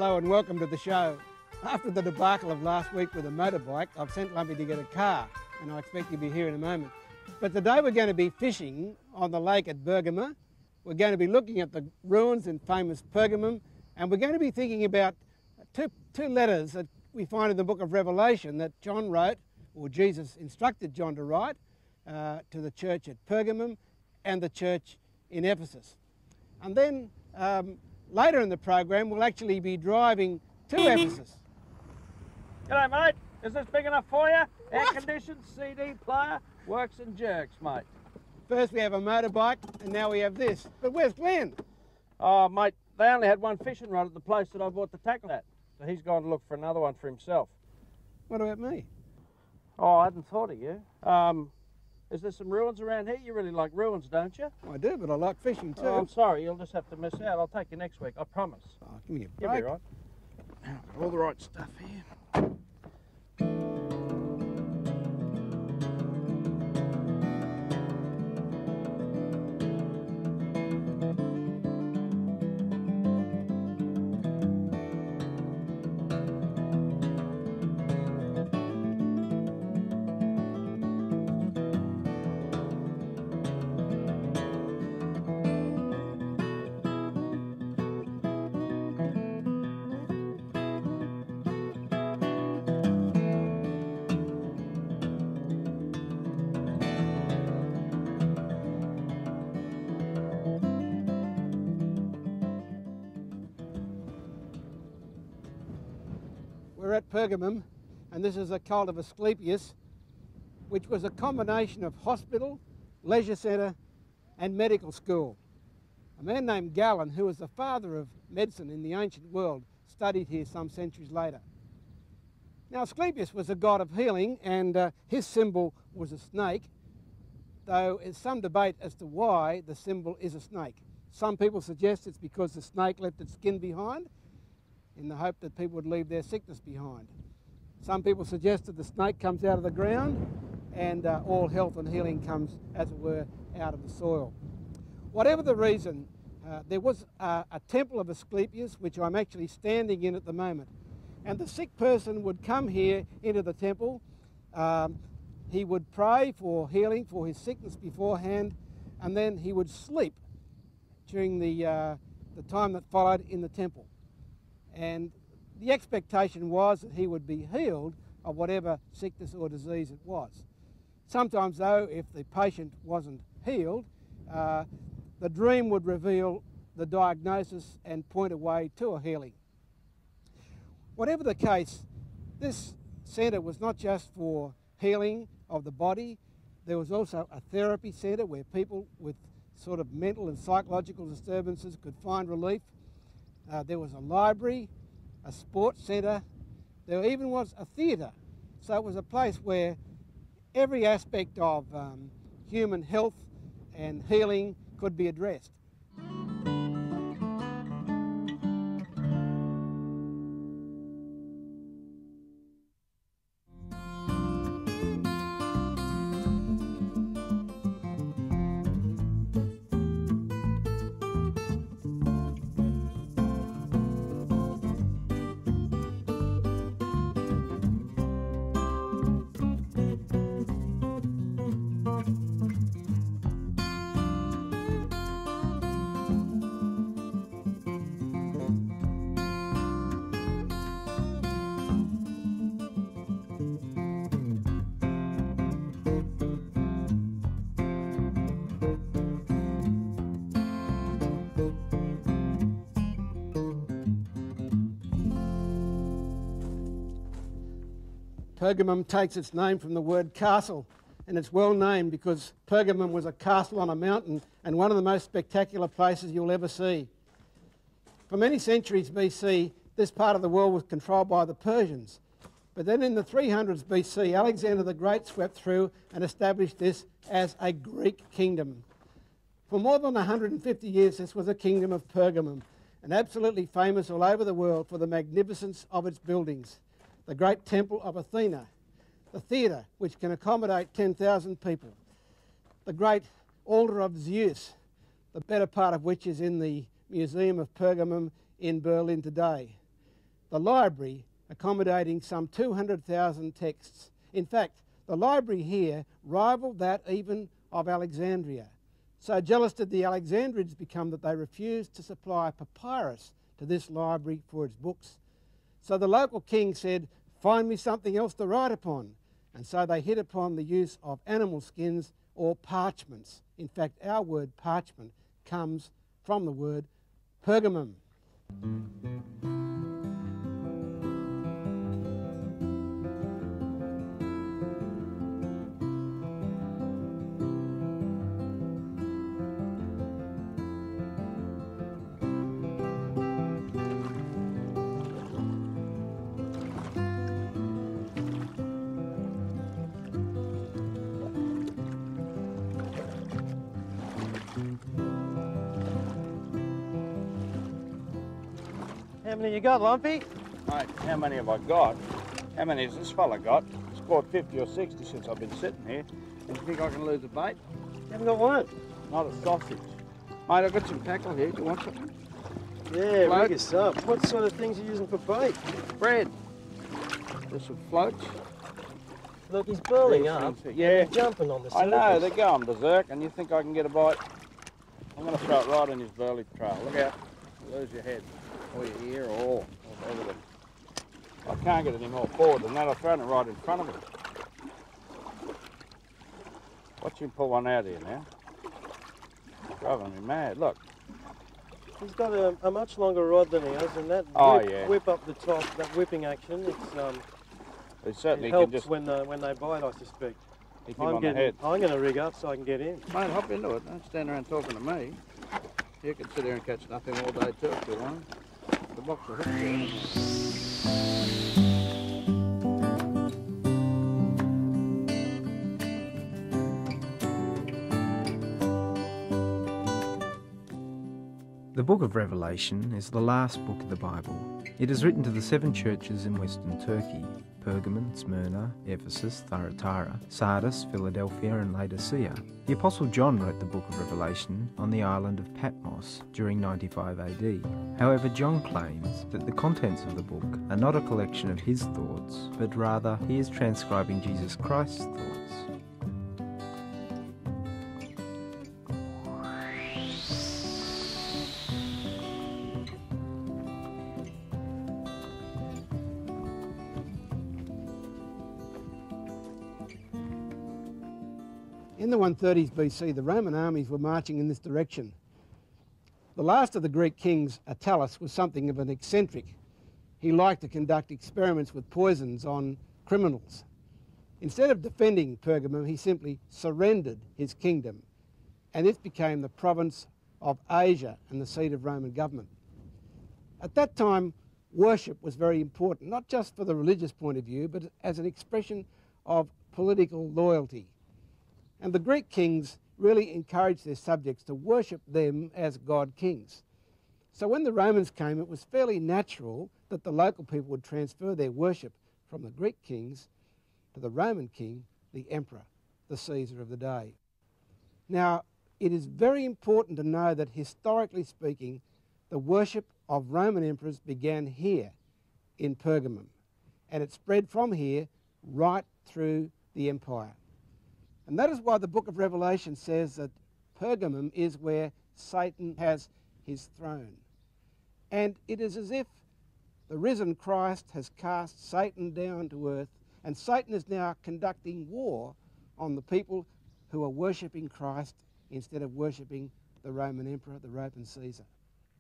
Hello and welcome to the show. After the debacle of last week with a motorbike, I've sent Lumpy to get a car, and I expect he'll be here in a moment. But today we're going to be fishing on the lake at Bergamo. We're going to be looking at the ruins in famous Pergamum, and we're going to be thinking about two letters that we find in the book of Revelation that John wrote, or Jesus instructed John to write, to the church at Pergamum and the church in Ephesus. And then later in the program we'll actually be driving to Ephesus. G'day mate, is this big enough for you? Air conditioned CD player, works and jerks mate. First we have a motorbike and now we have this. But where's Glenn? Oh mate, they only had one fishing rod at the place that I bought the tackle at. So he's gone to look for another one for himself. What about me? Oh, I hadn't thought of you. Is there some ruins around here? You really like ruins, don't you? I do, but I like fishing too. Oh, I'm sorry, you'll just have to miss out. I'll take you next week, I promise. Oh, give me a You'll break. be right. All the right stuff here. We're at Pergamum, and this is a cult of Asclepius, which was a combination of hospital, leisure centre and medical school. A man named Galen, who was the father of medicine in the ancient world, studied here some centuries later. Now Asclepius was a god of healing, and his symbol was a snake, though there's some debate as to why the symbol is a snake. Some people suggest it's because the snake left its skin behind, in the hope that people would leave their sickness behind. Some people suggest that the snake comes out of the ground and all health and healing comes, as it were, out of the soil. Whatever the reason, there was a temple of Asclepius, which I'm actually standing in at the moment. And the sick person would come here into the temple. He would pray for healing for his sickness beforehand, and then he would sleep during the time that followed in the temple. And the expectation was that he would be healed of whatever sickness or disease it was. Sometimes though, if the patient wasn't healed, the dream would reveal the diagnosis and point a way to a healing. Whatever the case, this centre was not just for healing of the body, there was also a therapy centre where people with sort of mental and psychological disturbances could find relief. There was a library, a sports centre, there even was a theatre. So it was a place where every aspect of human health and healing could be addressed. Pergamum takes its name from the word castle, and it's well named because Pergamum was a castle on a mountain and one of the most spectacular places you'll ever see. For many centuries BC, this part of the world was controlled by the Persians. But then in the 300s BC, Alexander the Great swept through and established this as a Greek kingdom. For more than 150 years, this was a kingdom of Pergamum, and absolutely famous all over the world for the magnificence of its buildings. The great temple of Athena, the theatre, which can accommodate 10,000 people, the great altar of Zeus, the better part of which is in the Museum of Pergamum in Berlin today. the library accommodating some 200,000 texts. In fact, the library here rivaled that even of Alexandria. So jealous did the Alexandrians become that they refused to supply papyrus to this library for its books. So the local king said, "Find me something else to write upon." And so they hit upon the use of animal skins or parchments. In fact, our word parchment comes from the word pergamum. How many you got, Lumpy? Mate, how many have I got? How many has this fella got? Scored 50 or 60 since I've been sitting here. And you think I can lose a bait? You haven't got one. Not a sausage. Mate, I've got some tackle here. Do you want something? Yeah, Float. rig us up. What sort of things are you using for bait? Bread. There's some floats. Look, he's burling Yes, up. yeah. And they're jumping on the surface. I know, they're going berserk, and you think I can get a bite? I'm going to throw it right in his burley trail. Look out. You'll lose your head, or your ear, or all. Or everything. I can't get it any more forward than that. I've thrown it right in front of him. Watch him pull one out here now. Driving me mad. Look. He's got a much longer rod than he has, and that whip up the top, that whipping action, He certainly it can helps just when they bite, I suspect. hit him on the head. I'm going to rig up so I can get in. Mate, hop into it. Don't stand around talking to me. You can sit here and catch nothing all day too if you want. The box will hook you. The book of Revelation is the last book of the Bible. It is written to the 7 churches in Western Turkey: Pergamon, Smyrna, Ephesus, Thyatira, Sardis, Philadelphia and Laodicea. The Apostle John wrote the book of Revelation on the island of Patmos during 95 AD. However, John claims that the contents of the book are not a collection of his thoughts, but rather he is transcribing Jesus Christ's thoughts. In the 130s BC, the Roman armies were marching in this direction. The last of the Greek kings, Attalus, was something of an eccentric. He liked to conduct experiments with poisons on criminals. Instead of defending Pergamum, he simply surrendered his kingdom, and this became the province of Asia and the seat of Roman government. At that time, worship was very important, not just for the religious point of view, but as an expression of political loyalty. And the Greek kings really encouraged their subjects to worship them as god-kings. So when the Romans came, it was fairly natural that the local people would transfer their worship from the Greek kings to the Roman king, the emperor, the Caesar of the day. Now, it is very important to know that historically speaking, the worship of Roman emperors began here in Pergamum, and it spread from here right through the empire. And that is why the book of Revelation says that Pergamum is where Satan has his throne. And it is as if the risen Christ has cast Satan down to earth, and Satan is now conducting war on the people who are worshipping Christ instead of worshipping the Roman emperor, the Roman Caesar.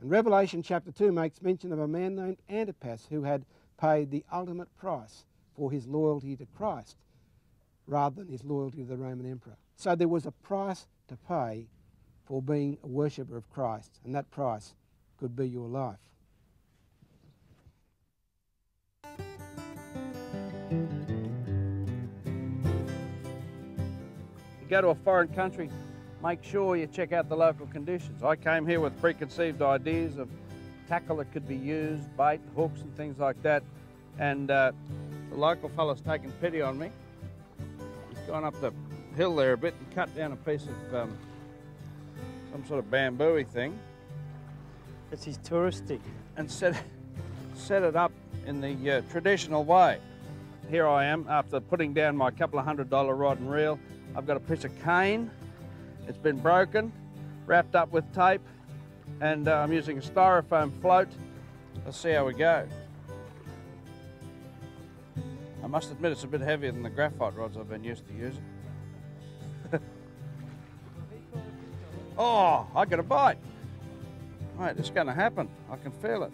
And Revelation chapter 2 makes mention of a man named Antipas who had paid the ultimate price for his loyalty to Christ, rather than his loyalty to the Roman emperor. So there was a price to pay for being a worshipper of Christ, and that price could be your life. You go to a foreign country, make sure you check out the local conditions. I came here with preconceived ideas of tackle that could be used, bait, hooks and things like that, and the local fella's taken pity on me. Gone up the hill there a bit and cut down a piece of some sort of bamboo-y thing. It's his touristic. And set it up in the traditional way. Here I am after putting down my couple of $100 rod and reel. I've got a piece of cane. It's been broken, wrapped up with tape, and I'm using a styrofoam float. Let's see how we go. I must admit it's a bit heavier than the graphite rods I've been used to using. Oh, I got a bite. Right, it's going to happen. I can feel it.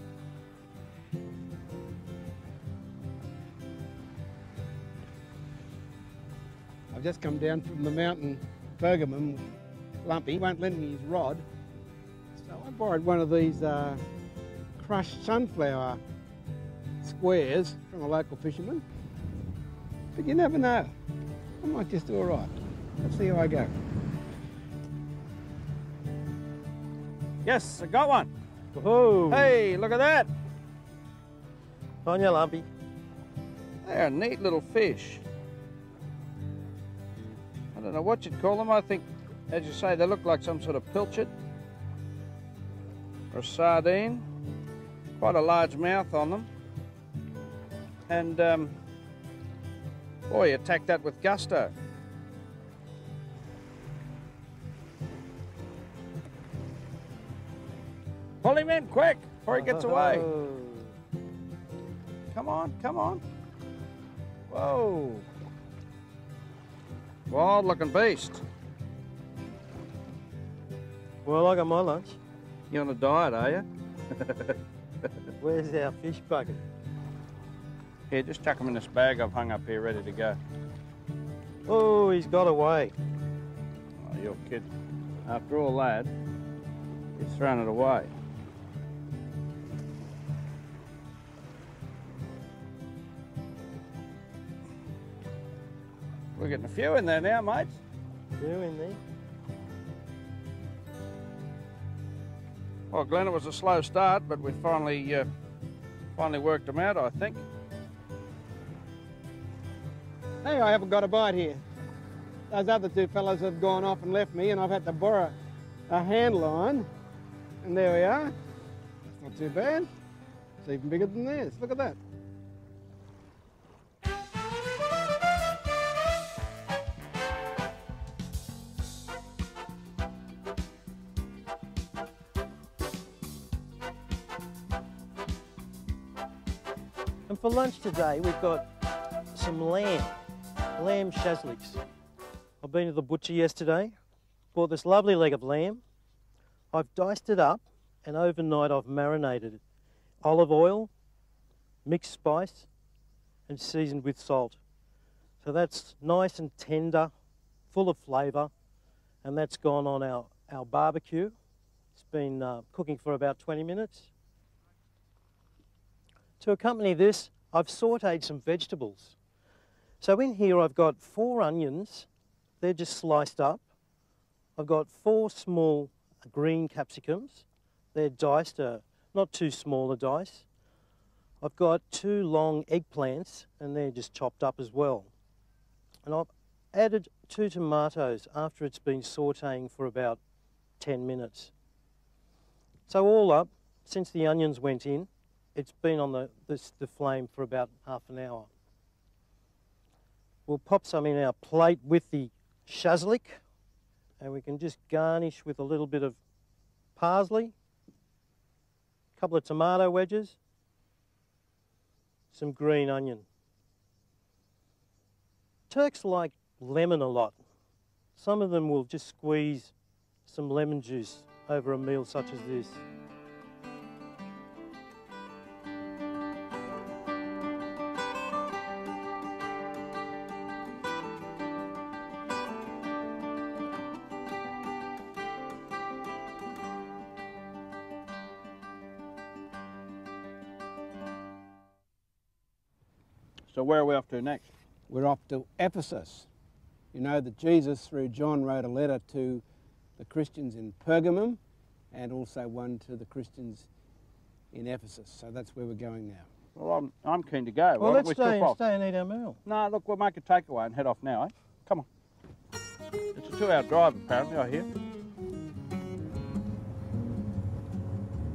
I've just come down from the mountain, Pergamum, Lumpy. He won't lend me his rod. So I borrowed one of these crushed sunflower squares from a local fisherman. But you never know. I might just do all right. Let's see how I go. Yes, I got one. Whoa! Hey, look at that. On you, Lumpy. They're a neat little fish. I don't know what you'd call them. I think, as you say, they look like some sort of pilchard or a sardine. Quite a large mouth on them. And, boy, you attack that with gusto. Pull him in quick before he gets away. Come on, come on. Whoa. Wild looking beast. Well, I got my lunch. You on a diet, are you? Where's our fish bucket? Here, just chuck him in this bag I've hung up here ready to go. Oh, he's got away. Oh, you're kidding. After all that, he's thrown it away. We're getting a few in there now, mates. Few in there. Well, Glenn, it was a slow start, but we finally worked them out, I think. Hey, I haven't got a bite here. Those other two fellows have gone off and left me, and I've had to borrow a hand line. And there we are. That's not too bad. It's even bigger than theirs. Look at that. And for lunch today, we've got some lamb shazliks. I've been to the butcher yesterday, bought this lovely leg of lamb. I've diced it up, and overnight I've marinated it. Olive oil, mixed spice, and seasoned with salt. So that's nice and tender, full of flavour, and that's gone on our barbecue. It's been cooking for about 20 minutes. To accompany this, I've sautéed some vegetables. So in here I've got 4 onions, they're just sliced up. I've got 4 small green capsicums, they're diced, not too small a dice. I've got 2 long eggplants, and they're just chopped up as well. And I've added 2 tomatoes after it's been sautéing for about 10 minutes. So all up, since the onions went in, it's been on the flame for about half an hour. We'll pop some in our plate with the shazlik, and we can just garnish with a little bit of parsley, a couple of tomato wedges, some green onion. Turks like lemon a lot. Some of them will just squeeze some lemon juice over a meal such as this. So where are we off to next? We're off to Ephesus. You know that Jesus, through John, wrote a letter to the Christians in Pergamum and also one to the Christians in Ephesus. So that's where we're going now. Well, I'm keen to go. Well, let's stay off? and eat our meal. No, look, we'll make a takeaway and head off now, eh? Come on. It's a 2-hour drive, apparently, I hear.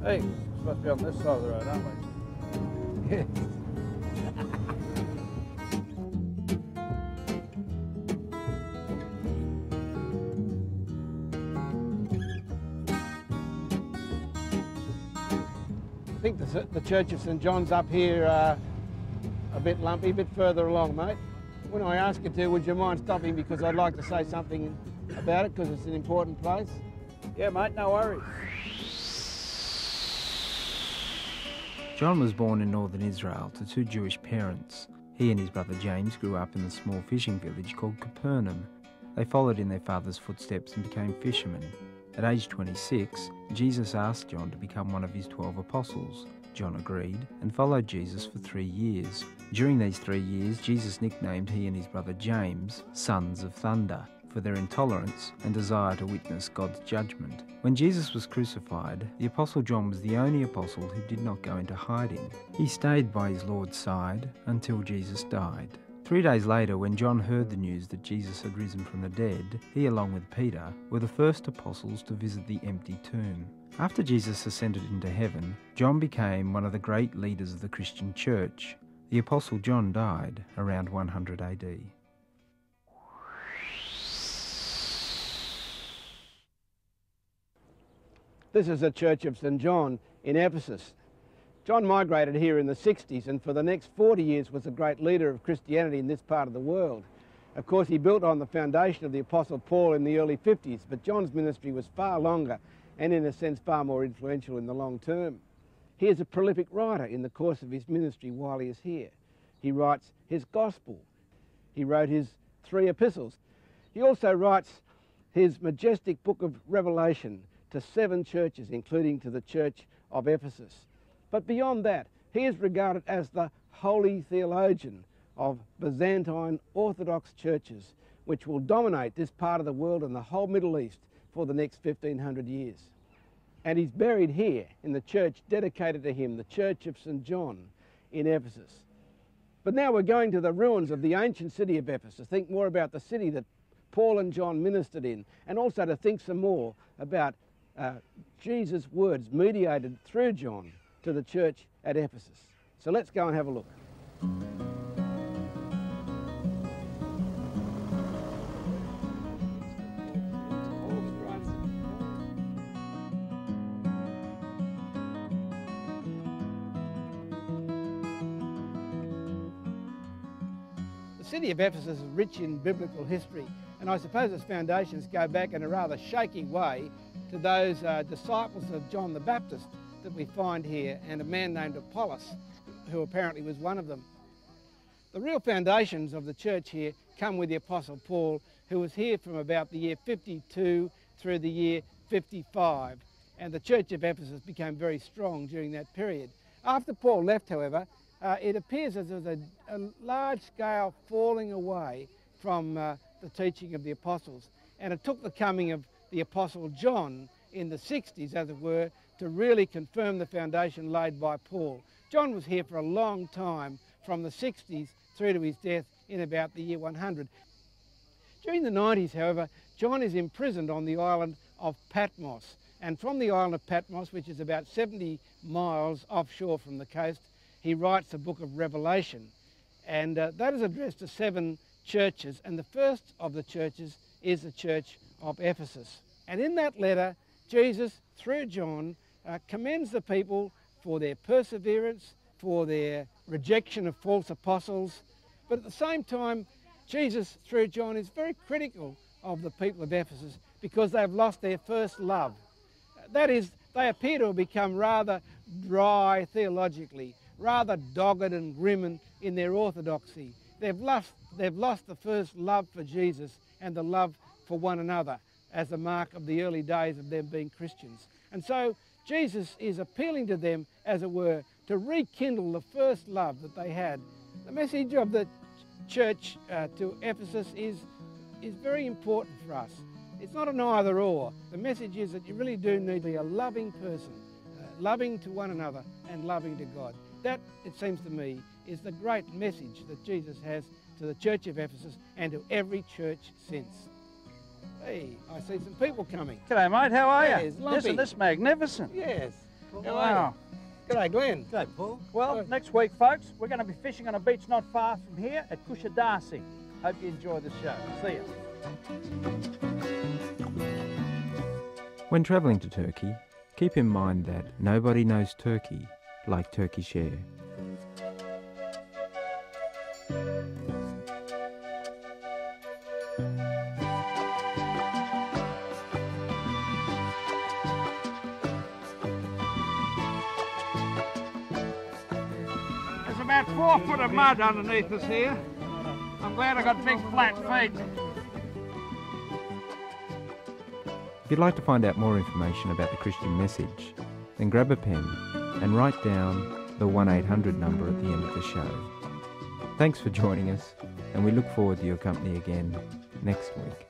Hey, we're supposed to be on this side of the road, aren't we? Yeah. think the Church of St John's up here a bit lumpy, a bit further along, mate. When I ask you to, would you mind stopping, because I'd like to say something about it, because it's an important place? Yeah, mate, no worries. John was born in northern Israel to two Jewish parents. He and his brother James grew up in a small fishing village called Capernaum. They followed in their father's footsteps and became fishermen. At age 26, Jesus asked John to become one of his 12 apostles. John agreed and followed Jesus for 3 years. During these 3 years, Jesus nicknamed he and his brother James Sons of Thunder for their intolerance and desire to witness God's judgment. When Jesus was crucified, the Apostle John was the only apostle who did not go into hiding. He stayed by his Lord's side until Jesus died. 3 days later, when John heard the news that Jesus had risen from the dead, he, along with Peter, were the first apostles to visit the empty tomb. After Jesus ascended into heaven, John became one of the great leaders of the Christian church. The Apostle John died around 100 AD. This is the Church of St John in Ephesus. John migrated here in the 60s, and for the next 40 years was a great leader of Christianity in this part of the world. Of course, he built on the foundation of the Apostle Paul in the early 50s, but John's ministry was far longer and, in a sense, far more influential in the long term. He is a prolific writer in the course of his ministry while he is here. He writes his Gospel. He wrote his 3 epistles. He also writes his majestic book of Revelation to 7 churches, including to the Church of Ephesus. But beyond that, he is regarded as the holy theologian of Byzantine Orthodox churches, which will dominate this part of the world and the whole Middle East for the next 1500 years. And he's buried here in the church dedicated to him, the Church of St John in Ephesus. But now we're going to the ruins of the ancient city of Ephesus, think more about the city that Paul and John ministered in, and also to think some more about Jesus' words mediated through John to the church at Ephesus. So let's go and have a look. The city of Ephesus is rich in biblical history, and I suppose its foundations go back in a rather shaky way to those disciples of John the Baptist that we find here, and a man named Apollos, who apparently was one of them. The real foundations of the church here come with the Apostle Paul, who was here from about the year 52 through the year 55, and the church of Ephesus became very strong during that period. After Paul left, however, it appears as there was a large-scale falling away from the teaching of the apostles, and it took the coming of the Apostle John in the 60s, as it were, to really confirm the foundation laid by Paul. John was here for a long time, from the 60s through to his death in about the year 100. During the 90s, however, John is imprisoned on the island of Patmos, and from the island of Patmos, which is about 70 miles offshore from the coast, he writes the book of Revelation, and that is addressed to 7 churches, and the first of the churches is the church of Ephesus. And in that letter, Jesus, through John, commends the people for their perseverance, for their rejection of false apostles, but at the same time, Jesus, through John, is very critical of the people of Ephesus because they've lost their first love. That is, they appear to have become rather dry theologically, rather dogged and grim in their orthodoxy. They've lost the first love for Jesus and the love for one another as a mark of the early days of them being Christians. And so Jesus is appealing to them, as it were, to rekindle the first love that they had. The message of the church to Ephesus is very important for us. It's not an either or. The message is that you really do need to be a loving person, loving to one another and loving to God. That, it seems to me, is the great message that Jesus has to the church of Ephesus and to every church since. Hey, I see some people coming. G'day, mate. How are you? Yes, lumpy. Isn't this magnificent? Yes. How Wow. are you? G'day, Glenn. G'day, Paul. Well, next week, folks, we're going to be fishing on a beach not far from here at Kushadasi. Hope you enjoy the show. See you. When travelling to Turkey, keep in mind that nobody knows Turkey like Turkish air. There's about 4 foot of mud underneath us here. I'm glad I got big flat feet. If you'd like to find out more information about the Christian message, then grab a pen and write down the 1-800 number at the end of the show. Thanks for joining us, and we look forward to your company again next week.